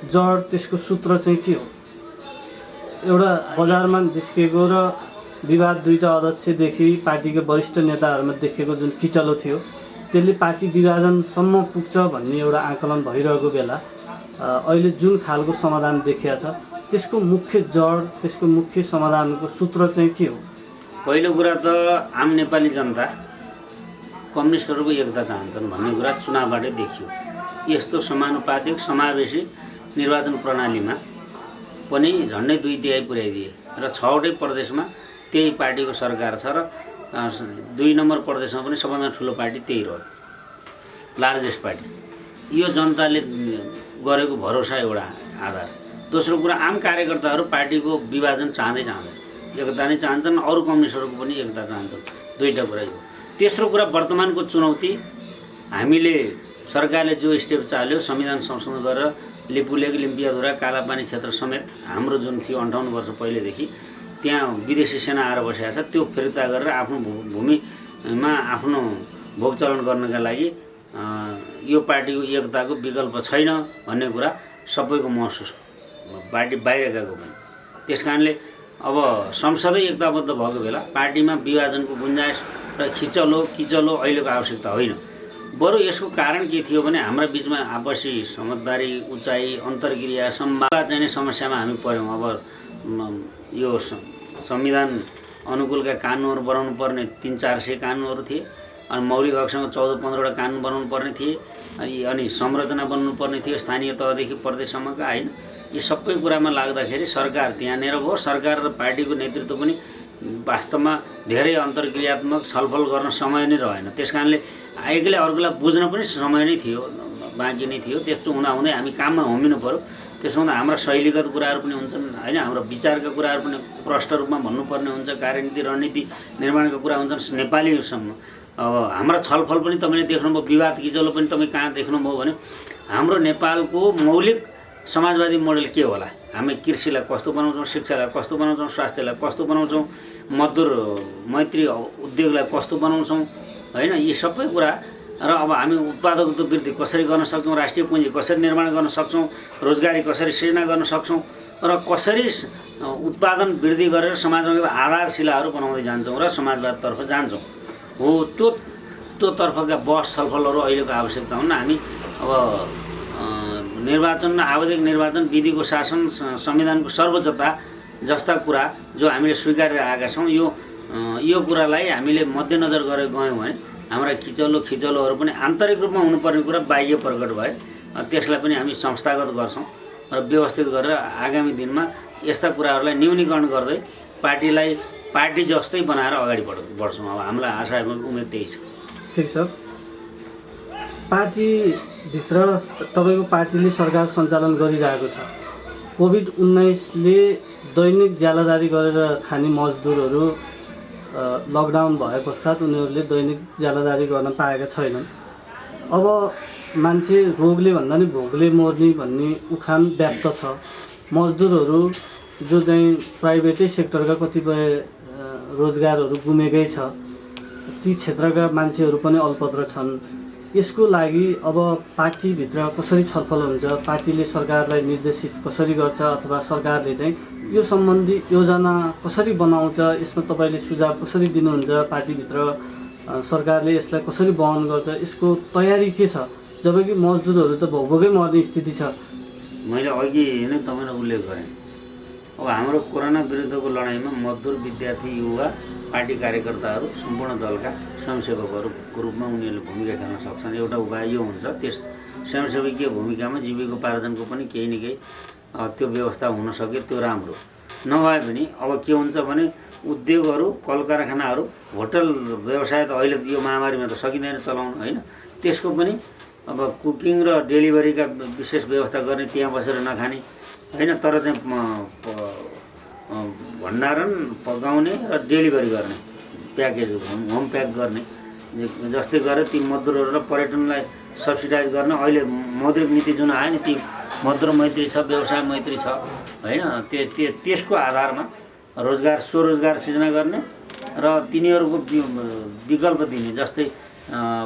जड, त्यसको सूत्र चाहिँ के हो? एउटा बजारमा निस्केको र विवाद दुईटा अध्यक्षदेखि पार्टीको वरिष्ठ नेताहरूमा देखेको जुन किचलो थियो त्यसले पार्टी विभाजनसम्म पुग्छ भन्ने एउटा आकलन भइरहेको बेला अहिले जुन खालको समाधान देखिया छ त्यसको मुख्य जड, त्यसको मुख्य समाधानको सूत्र चाहिँ के हो? पहिलो कुरा त आम नेपाली जनता कम्युनिस्टहरूको एकता चाहन्छन् भन्ने कुरा चुनावबाटै देखियो। यस्तो समानुपातिक समावेशी निर्वाचन प्रणालीमा पनि झन्डै 2/3 पुर्याइदिए र 6वटै प्रदेशमा त्यही पार्टीको सरकार छ र 2 नम्बर प्रदेशमा पनि सबभन्दा ठुलो पार्टी त्यही रह्यो, लार्जेस्ट पार्टी। यो जनताले गरेको भरोसा एउटा आधार। दोस्रो कुरा, आम कार्यकर्ताहरू पार्टीको विभाजन चाहँदैन, एकता नै चाहन्छन्। अरू कम्युनिस्टहरूको पनि एकता चाहन्छन्। 2टा कुरा यो। तेस्रो कुरा, वर्तमानको चुनौती हामीले सरकारले जो स्टेप चाल्यो संविधान संशोधन गरेर लिपुलेक, लिम्पियाधुरा, कालापानी क्षेत्र समेत हाम्रो जुन थियो 58 वर्ष पहिलेदेखि त्यहाँ विदेशी सेना आएर बसेको छ, त्यो फिर्ता गरेर आफ्नो भूमिमा आफ्नो भोग चलन गर्नका लागि यो पार्टीको एकताको विकल्प छैन भन्ने कुरा सबैको महसुस हो, पार्टी बाहिरकाको पनि। त्यस कारणले अब संसदै एकताबद्ध भएको बेला पार्टीमा विभाजनको गुन्जाइस र किचलो अहिलेको आवश्यकता होइन। बरु यसको कारण के थियो भने हाम्रा बिचमा आपसी समझदारी, उचाइ, अन्तर्क्रिया, संवाद चाहिँ समस्यामा हामी पऱ्यौँ। अब यो संविधान अनुकूलका कानुनहरू बनाउनु पर्ने 300-400 कानुनहरू थिए, अनि मौलिक हकसँग 14-15वटा कानुन बनाउनु पर्ने थिए, अनि संरचना बन्नु पर्ने थियो स्थानीय तहदेखि प्रदेशसम्मका, होइन। यी सबै कुरामा लाग्दाखेरि सरकार त्यहाँनिर भयो। सरकार र पार्टीको नेतृत्व पनि वास्तवमा धेरै अन्तर्क्रियात्मक छलफल गर्न समय नै रहेन। त्यस कारणले एकले अर्कोलाई बुझ्न पनि समय नै थियो, बाँकी नै थियो। त्यस्तो हुँदाहुँदै हामी काममा होमिनु पऱ्यो। त्यसो हुँदा हाम्रा शैलीगत कुराहरू पनि हुन्छन्, होइन। हाम्रो विचारका कुराहरू पनि प्रष्ट रूपमा भन्नुपर्ने हुन्छ। कार्यनीति, रणनीति निर्माणका कुरा हुन्छन् नेपालीसम्म। अब हाम्रा छलफल पनि तपाईँले देख्नुभयो, विवाद किचलो पनि तपाईँ कहाँ देख्नुभयो भने हाम्रो नेपालको मौलिक समाजवादी मोडल के होला, हामी कृषिलाई कस्तो बनाउँछौँ, शिक्षालाई कस्तो बनाउँछौँ, स्वास्थ्यलाई कस्तो बनाउँछौँ, मजदुर मैत्री उद्योगलाई कस्तो बनाउँछौँ, होइन। यी सबै कुरा र अब हामी उत्पादकत्व वृद्धि कसरी गर्न सक्छौँ, राष्ट्रिय पुँजी कसरी निर्माण गर्न सक्छौँ, रोजगारी कसरी सृजना गर्न सक्छौँ र कसरी उत्पादन वृद्धि गरेर समाजमा आधारशिलाहरू बनाउँदै जान्छौँ र समाजवादतर्फ जान्छौँ, हो त्यो तर्फका बहस छलफलहरू अहिलेको आवश्यकता हुन्। हामी अब निर्वाचन र आवधिक निर्वाचन, विधिको शासन, संविधानको सर्वोच्चता जस्ता कुरा जो हामीले स्वीकारेर आएका छौँ, यो कुरालाई हामीले मध्यनजर गरेर गयौँ भने हाम्रा खिचलोहरू पनि आन्तरिक रूपमा हुनुपर्ने कुरा बाह्य प्रकट भए त्यसलाई पनि हामी संस्थागत गर्छौँ र व्यवस्थित गरेर आगामी दिनमा यस्ता कुराहरूलाई न्यूनीकरण गर्दै पार्टीलाई पार्टी जस्तै बनाएर अगाडि बढ्छौँ। अब हामीलाई आशा एवं उम्मेद त्यही छ। ठिक छ। पार्टीभित्र तपाईँको पार्टीले सरकार सञ्चालन गरिरहेको छ। कोभिड-19ले दैनिक ज्यालादारी गरेर खाने मजदुरहरू लकडाउन भए पश्चात उनीहरूले दैनिक ज्यालादारी गर्न पाएका छैनन्। अब मान्छे रोगले भन्दा नि भोगले मर्ने भन्ने उखान व्याप्त छ। मजदुरहरू जो चाहिँ प्राइभेटै सेक्टरका कतिपय रोजगारहरू गुमेकै छ, ती क्षेत्रका मान्छेहरू पनि अल्पत्र छन्। यसको लागि अब पार्टीभित्र कसरी छलफल हुन्छ, पार्टीले सरकारलाई निर्देशित कसरी गर्छ अथवा सरकारले चाहिँ यो सम्बन्धी योजना कसरी बनाउँछ, यसमा तपाईँले सुझाव कसरी दिनुहुन्छ, पार्टीभित्र सरकारले यसलाई कसरी वहन गर्छ, यसको तयारी के छ, जबकि मजदुरहरू त भोगभोगै मर्ने स्थिति छ। मैले अघि नै तपाईँलाई उल्लेख गरेँ, अब हाम्रो कोरोना विरुद्धको लडाइँमा मजदुर, विद्यार्थी, युवा, पार्टी कार्यकर्ताहरू, सम्पूर्ण दलका स्वयंसेवकहरूको रूपमा उनीहरूले भूमिका खेल्न सक्छन्। एउटा उपाय यो हुन्छ, त्यस स्वयंसेवकीय भूमिकामा जीविकोपार्जनको पनि केही न केही त्यो व्यवस्था हुन सक्यो, त्यो राम्रो। नभए पनि अब के हुन्छ भने उद्योगहरू, कल कारखानाहरू, होटल व्यवसाय त अहिले यो महामारीमा त सकिँदैन चलाउन, होइन। त्यसको पनि अब कुकिङ र डेलिभरीका विशेष व्यवस्था गर्ने, त्यहाँ बसेर नखाने, होइन, तर चाहिँ भण्डारण, पकाउने र डेलिभरी गर्ने, प्याकेज होम प्याक गर्ने जस्तै गरेर ती मजदुरहरूलाई पर्यटनलाई सब्सिडाइज गर्न अहिले मौद्रिक नीति जुन आयो नि, ती मजदुर मैत्री छ, व्यवसाय मैत्री छ, होइन। त्यसको आधारमा स्वरोजगार सृजना गर्ने र तिनीहरूको विकल्प दिने, जस्तै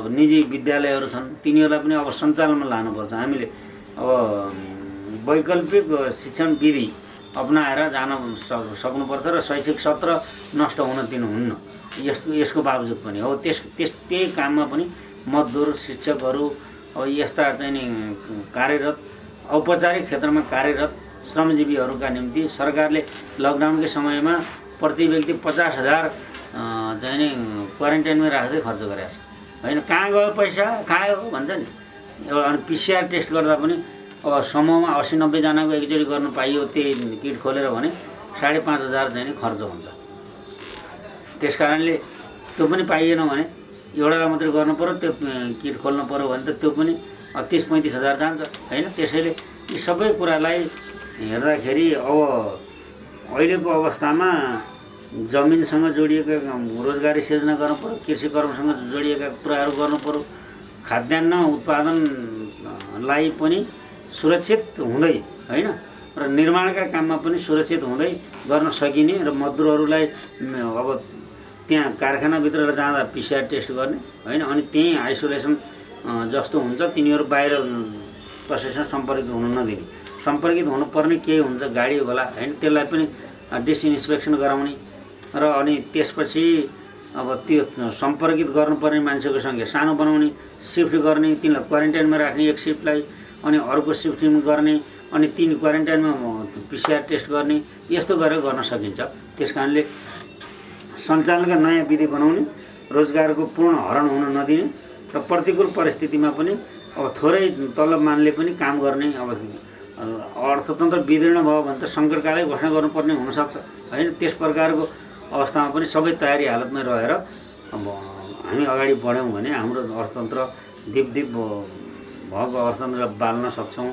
निजी विद्यालयहरू छन्, तिनीहरूलाई पनि अब सञ्चालनमा लानुपर्छ। हामीले अब वैकल्पिक शिक्षण विधि अपनाएर जान सक्नुपर्छ र शैक्षिक सत्र नष्ट हुन दिनुहुन्न। यसको बावजुद पनि हो त्यही काममा पनि मजदुर, शिक्षकहरू, अब यस्ता चाहिँ नि कार्यरत, औपचारिक क्षेत्रमा कार्यरत श्रमजीवीहरूका निम्ति सरकारले लकडाउनकै समयमा प्रति व्यक्ति 50,000 चाहिँ नि क्वारेन्टाइनमै राख्दै खर्च गरेको छ, होइन। कहाँ गयो पैसा, खायो भन्छ नि। एउटा अनि PCR टेस्ट गर्दा पनि अब समूहमा 80-90 जनाको एकचोटि गर्न पाइयो, त्यही किट खोलेर भने 5,500 चाहिँ नि खर्च हुन्छ। त्यस कारणले त्यो पनि पाइएन भने एउटालाई मात्रै गर्नु पर्यो, त्यो किट खोल्नु पर्यो भने त त्यो पनि 30-35 हजार जान्छ, होइन। त्यसैले यी सबै कुरालाई हेर्दाखेरि अब अहिलेको अवस्थामा जमिनसँग जोडिएका रोजगारी सिर्जना गर्नु पर्यो, कृषि कर्मसँग जोडिएका कुराहरू गर्नु पर्यो, खाद्यान्न उत्पादनलाई पनि सुरक्षित हुँदै, होइन, र निर्माणका काममा पनि सुरक्षित हुँदै गर्न सकिने र मजदुरहरूलाई अब त्यहाँ कारखानाभित्र जाँदा PCR टेस्ट गर्ने, होइन, अनि त्यहीँ आइसोलेसन जस्तो हुन्छ, तिनीहरू बाहिर कसैसँग सम्पर्कित हुन नदिने। सम्पर्कित हुनुपर्ने केही हुन्छ, गाडी होला, होइन, त्यसलाई पनि डिसइन्फेक्सन गराउने र अनि त्यसपछि अब त्यो सम्पर्कित गर्नुपर्ने मान्छेको सङ्ख्या सानो बनाउने, सिफ्ट गर्ने, तिनीलाई क्वारेन्टाइनमा राख्ने एक सिफ्टलाई, अनि अर्को सिफ्टिङ गर्ने, अनि तिनी क्वारेन्टाइनमा PCR टेस्ट गर्ने, यस्तो गरेर गर्न सकिन्छ। त्यस कारणले सञ्चालनका नयाँ विधि बनाउने, रोजगारको पूर्ण हरण हुन नदिने र प्रतिकूल परिस्थितिमा पनि अब थोरै तलब मानले पनि काम गर्ने। अब अर्थतन्त्र विदीर्ण भयो भने त सङ्कटकालै घोषणा गर्नुपर्ने हुनसक्छ होइन। त्यस प्रकारको अवस्थामा पनि सबै तयारी हालतमा रहेर अब हामी अगाडि बढ्यौँ भने हाम्रो अर्थतन्त्र दिप भएको अर्थतन्त्र बाल्न सक्छौँ।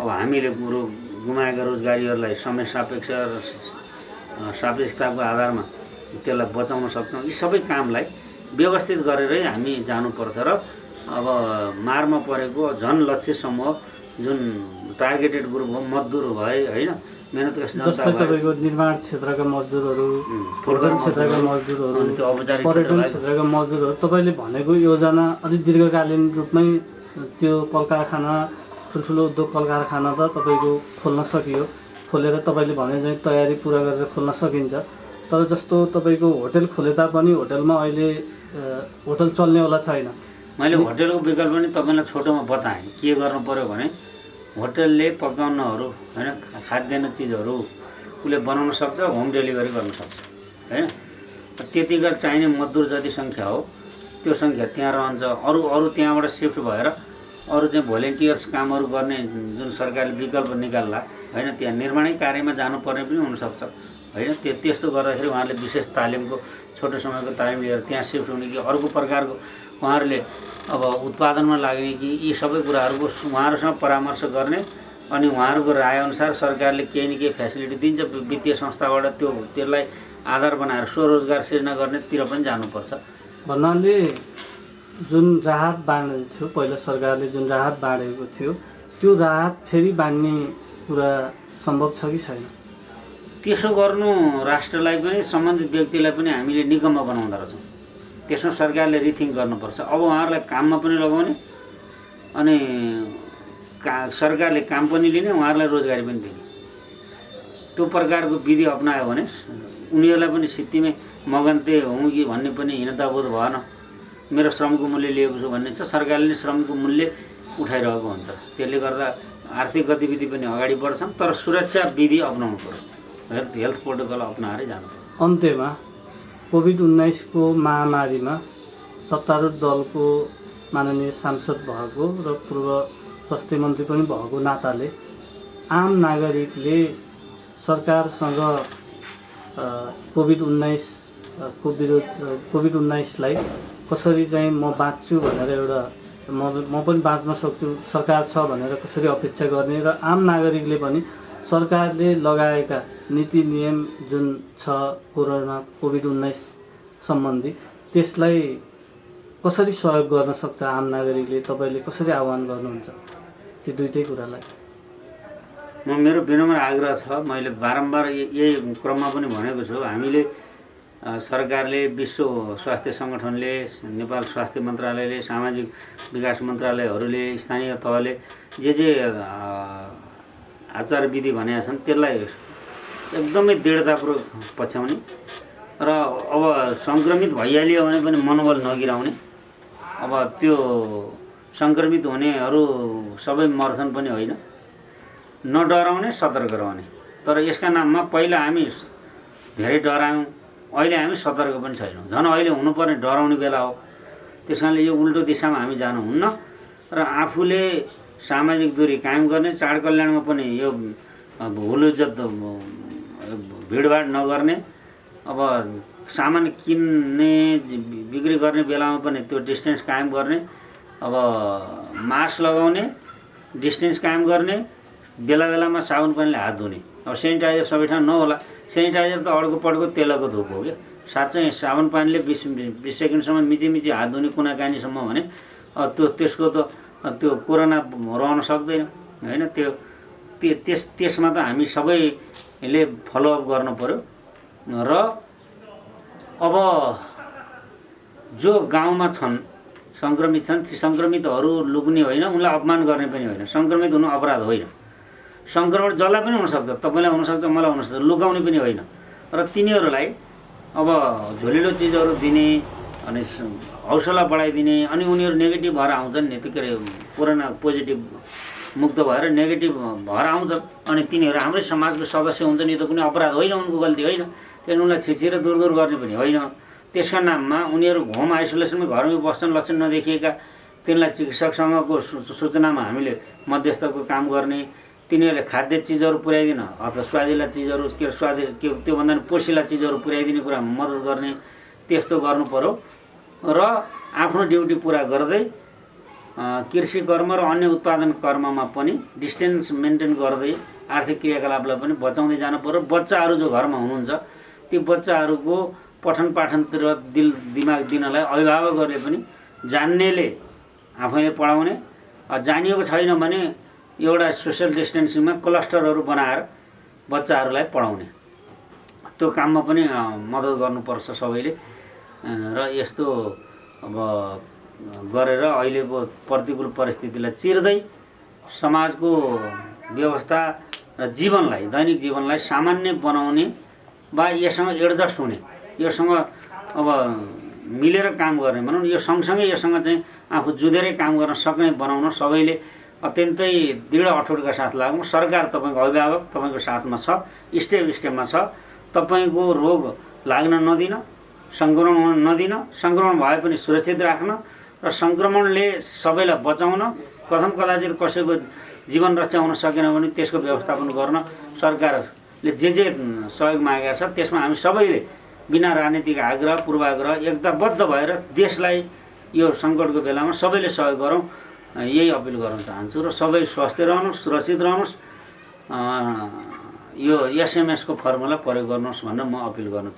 अब हामीले गुमाएका रोजगारीहरूलाई समय सापेक्षताको आधारमा त्यसलाई बचाउन सक्छौँ। यी सबै कामलाई व्यवस्थित गरेरै हामी जानुपर्छ र अब मारमा परेको झन् लक्ष्य समूह जुन टार्गेटेड ग्रुप हो, मजदुर भए होइन, मेहनत जस्तै तपाईँको निर्माण क्षेत्रका मजदुरहरू, फुटबल क्षेत्रका मजदुरहरू, पर्यटन क्षेत्रका मजदुरहरू, तपाईँले भनेको योजना अलिक दीर्घकालीन रूपमै त्यो कल कारखाना, ठुल्ठुलो उद्योग कल कारखाना त तपाईँको खोल्न सकियो, खोलेर तपाईँले भने चाहिँ तयारी पुरा गरेर खोल्न सकिन्छ। तर जस्तो तपाईँको होटल खोले तापनि होटलमा अहिले होटल चल्नेवाला छैन। मैले होटलको विकल्प पनि तपाईँलाई छोटोमा बताएँ। के गर्नु पर्यो भने होटलले पकाउनहरू होइन, खाद्यान्न चिजहरू उसले बनाउन सक्छ, होम डेलिभरी गर्न सक्छ होइन। त्यतिका चाहिने मजदुर जति सङ्ख्या हो त्यो सङ्ख्या त्यहाँ रहन्छ। अरू त्यहाँबाट सिफ्ट भएर अरू चाहिँ भोलिन्टियर्स कामहरू गर्ने जुन सरकारले विकल्प निकाल्ला होइन, त्यहाँ निर्माणै कार्यमा जानुपर्ने पनि हुनसक्छ होइन। त्यस्तो गर्दाखेरि उहाँहरूले विशेष तालिमको छोटो समयको तालिम लिएर त्यहाँ सिफ्ट हुने कि अर्को प्रकारको उहाँहरूले अब उत्पादनमा लाग्ने कि यी सबै कुराहरूको उहाँहरूसँग परामर्श गर्ने अनि उहाँहरूको रायअनुसार सरकारले केही न केही फेसिलिटी दिन्छ वित्तीय संस्थाबाट, त्यसलाई आधार बनाएर स्वरोजगार सिर्जना गर्नेतिर पनि जानुपर्छ। भन्नाले जुन राहत बाँड्दै थियो पहिला सरकारले, जुन राहत बाँडेको थियो त्यो राहत फेरि बाँड्ने कुरा सम्भव छ कि छैन? त्यसो गर्नु राष्ट्रलाई पनि सम्बन्धित व्यक्तिलाई पनि हामीले निगममा बनाउँदो रहेछौँ। त्यसमा सरकारले रिथिङ्क गर्नुपर्छ। अब उहाँहरूलाई काममा पनि लगाउने अनि सरकारले काम पनि लिने, उहाँहरूलाई रोजगारी पनि दिने, त्यो प्रकारको विधि अपनायो भने उनीहरूलाई पनि सित्तिमै मगन्ते हुँ कि भन्ने पनि हीनताबोध भएन। मेरो श्रमको मूल्य लिएको छु भन्ने छ, सरकारले श्रमको मूल्य उठाइरहेको हुन्छ। त्यसले गर्दा आर्थिक गतिविधि पनि अगाडि बढ्छन्, तर सुरक्षा विधि अपनाउनु पर्यो, हेल्थ प्रोटोकल अपनाएरै जानु पर्यो। अन्त्यमा कोभिड-19 को महामारीमा सत्तारूढ दलको माननीय सांसद भएको र पूर्व स्वास्थ्य मन्त्री पनि भएको नाताले आम नागरिकले सरकारसँग कोभिड-19लाई कसरी चाहिँ म बाँच्छु भनेर एउटा म पनि बाँच्न सक्छु, सरकार छ भनेर कसरी अपेक्षा गर्ने र आम नागरिकले पनि सरकारले लगाएका नीति नियम जुन छ कोरोना कोभिड-19 सम्बन्धी त्यसलाई कसरी सहयोग गर्न सक्छ आम नागरिकले, तपाईँले कसरी आह्वान गर्नुहुन्छ ती दुईटै कुरालाई? मेरो विनम्र आग्रह छ, मैले बारम्बार यही क्रममा पनि भनेको छु, हामीले सरकारले, विश्व स्वास्थ्य सङ्गठनले, नेपाल स्वास्थ्य मन्त्रालयले, सामाजिक विकास मन्त्रालयहरूले, स्थानीय तहले जे आचार विधि भनेका छन् त्यसलाई एकदमै दृढतापूर्वक पछ्याउने र अब सङ्क्रमित भइहाल्यो भने पनि मनोबल नगिराउने। अब त्यो सङ्क्रमित हुनेहरू सबै मर्छन् पनि होइन, नडराउने, सतर्क रहने। तर यसका नाममा पहिला हामी धेरै डरायौँ, अहिले हामी सतर्क पनि छैनौँ। झन् अहिले हुनुपर्ने डराउने बेला हो। त्यस कारणले यो उल्टो दिशामा हामी जानुहुन्न र आफूले सामाजिक दूरी कायम गर्ने, चाड कल्याणमा पनि यो हुलुज्जत भिडभाड नगर्ने, अब सामान किन्ने बिक्री गर्ने बेलामा पनि त्यो डिस्टेन्स कायम गर्ने, अब मास्क लगाउने, डिस्टेन्स कायम गर्ने, बेला बेलामा साबुन पानीले हात धुने। अब सेनिटाइजर सबै ठाउँ नहोला, सेनिटाइजर त अर्को पड्को तेलको धुप हो क्या। साँच्चै साबुन पानीले 20 सेकेन्डसम्म मिची हात धुने कुनाकानीसम्म भने त्यसको त त्यो कोरोना रहन सक्दैन होइन। त्यसमा त हामी सबैले फलोअप गर्नु पर्यो र अब जो गाउँमा छन् सङ्क्रमित छन् ती सङ्क्रमितहरू लुक्ने होइन, उनलाई अपमान गर्ने पनि होइन। सङ्क्रमित हुनु अपराध होइन, सङ्क्रमण जसलाई पनि हुनसक्छ, तपाईँलाई हुनसक्छ, मलाई हुनसक्छ, लुकाउने पनि होइन। र तिनीहरूलाई अब झोलिलो चिजहरू दिने अनि हौसला बढाइदिने अनि उनीहरू नेगेटिभ भएर आउँछन् नि, त्यो के अरे कोरोना पोजिटिभ मुक्त भएर नेगेटिभ भएर आउँछन् अनि तिनीहरू हाम्रै समाजको सदस्य हुन्छन्। यो त कुनै अपराध होइन, उनको गल्ती होइन, त्यहाँदेखि उनलाई छिचेर दूर गर्ने पनि होइन। त्यसका नाममा उनीहरू होम आइसोलेसनमै घरमै बस्छन्, लक्षण नदेखिएका, तिनलाई चिकित्सकसँगको सूचनामा हामीले मध्यस्थको काम गर्ने, तिनीहरूले खाद्य चिजहरू पुर्याइदिन अथवा स्वादिला चिजहरू के त्योभन्दा पनि पोसिला चिजहरू पुर्याइदिने कुरा मद्दत गर्ने, त्यस्तो गर्नु पर्यो। र आफ्नो ड्युटी पुरा गर्दै कृषि कर्म र अन्य उत्पादन कर्ममा पनि डिस्टेन्स मेन्टेन गर्दै आर्थिक क्रियाकलापलाई पनि बचाउँदै जानु पर्यो। बच्चाहरू जो घरमा हुनुहुन्छ ती बच्चाहरूको पठन पाठनतिर दिमाग दिनलाई अभिभावकहरूले पनि जान्नेले आफैले पढाउने, जानिएको छैन भने एउटा सोसियल डिस्टेन्सिङमा क्लस्टरहरू बनाएर बच्चाहरूलाई पढाउने, त्यो काममा पनि मद्दत गर्नुपर्छ सबैले। र यस्तो अब गरेर अहिलेको प्रतिकूल परिस्थितिलाई चिर्दै समाजको व्यवस्था र जीवनलाई, दैनिक जीवनलाई सामान्य बनाउने वा यससँग एडजस्ट हुने, योसँग अब मिलेर काम गर्ने भनौँ, यो सँगसँगै योसँग चाहिँ आफू जुधेरै काम गर्न सक्ने बनाउन सबैले अत्यन्तै दृढ अठोटका साथ लागौँ। सरकार तपाईँको अभिभावक, तपाईँको साथमा छ, स्टेपमा छ। तपाईँको रोग लाग्न नदिन, सङ्क्रमण हुन नदिन, सङ्क्रमण भए पनि सुरक्षित राख्न र सङ्क्रमणले सबैलाई बचाउन, कथम कदाचित कसैको जीवन रक्षा हुन सकेन भने त्यसको व्यवस्थापन गर्न सरकारले जे सहयोग मागेको छ त्यसमा हामी सबैले बिना राजनीतिक आग्रह पूर्वाग्रह एकताबद्ध भएर देशलाई यो सङ्कटको बेलामा सबैले सहयोग गरौँ, यही अपिल गर्न चाहन्छु। र सबै स्वस्थ रहनुहोस्, सुरक्षित रहनुहोस्, यो एसएमएसको फर्मुला प्रयोग गर्नुहोस् भनेर म अपिल गर्न चाहन्छु।